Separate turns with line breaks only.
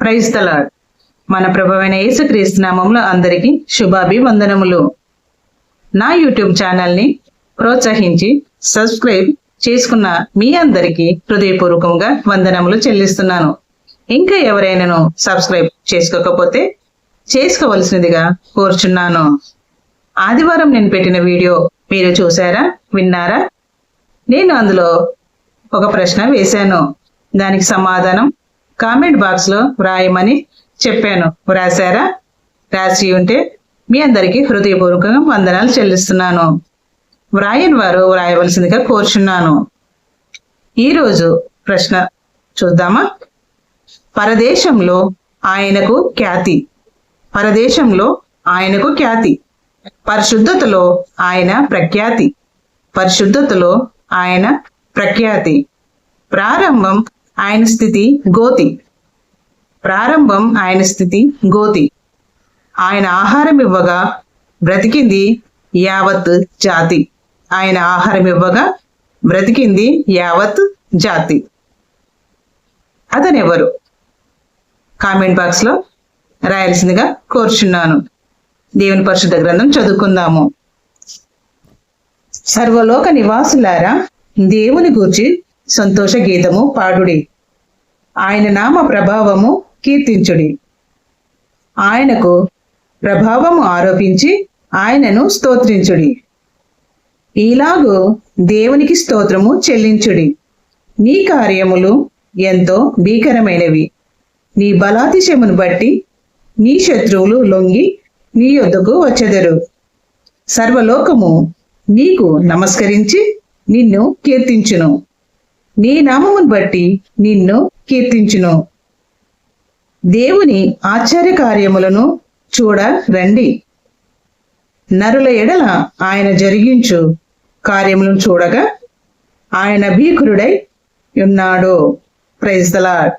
Praise the lord. మన ప్రభువైన యేసుక్రీస్తు నామములో అందరికీ శుభాభివందనములు. నా యూట్యూబ్ ఛానల్ని ప్రోత్సహించి సబ్స్క్రైబ్ చేసుకున్న మీ అందరికీ హృదయపూర్వకంగా వందనములు చెల్లిస్తున్నాను. ఇంకా ఎవరైనాను సబ్స్క్రైబ్ చేసుకోకపోతే చేసుకోవలసినదిగా కోరుచున్నాను. ఆదివారం నేను పెట్టిన వీడియో మీరు చూసారా, విన్నారా? నేను అందులో ఒక ప్రశ్న వేశాను. దానికి సమాధానం కామెంట్ బాక్స్ లో వ్రాయమని చెప్పాను. వ్రాసారా? రాసి ఉంటే మీ అందరికీ హృదయపూర్వకంగా వందనాలు చెల్లిస్తున్నాను. వ్రాయని వారు వ్రాయవలసిందిగా కోరుచున్నాను. ఈరోజు ప్రశ్న చూద్దామా? పరదేశంలో ఆయనకు ఖ్యాతి. పరదేశంలో ఆయనకు ఖ్యాతి. పరిశుద్ధతలో ఆయన ప్రఖ్యాతి. పరిశుద్ధతలో ఆయన ప్రఖ్యాతి. ప్రారంభం ఆయన స్థితి గోతి. ప్రారంభం ఆయన స్థితి గోతి. ఆయన ఆహారం ఇవ్వగా బ్రతికింది యావత్ జాతి. ఆయన ఆహారం ఇవ్వగా బ్రతికింది యావత్ జాతి. అతనెవరు? కామెంట్ బాక్స్ లో రాయాల్సిందిగా కోరుచున్నాను. దేవుని పరిశుద్ధ గ్రంథం చదువుకుందాము. సర్వలోక నివాసులారా, దేవుని గూర్చి సంతోష గీతము పాడుడి. ఆయన నామ ప్రభావము కీర్తించుడి. ఆయనకు ప్రభావము ఆరోపించి ఆయనను స్తోత్రించుడి. ఈలాగు దేవునికి స్తోత్రము చెల్లించుడి. నీ కార్యములు ఎంతో భీకరమైనవి. నీ బలాతిశయమును బట్టి నీ శత్రువులు లొంగి నీ యొద్దకు వచ్చెదరు. సర్వలోకము నీకు నమస్కరించి నిన్ను కీర్తించును. నీ నామమును బట్టి నిన్ను కీర్తించును. దేవుని ఆశ్చర్య కార్యములను చూడ రండి. నరుల ఎడల ఆయన జరిగించు కార్యములను చూడగా ఆయన భీకరుడై ఉన్నాడు. Praise the lord.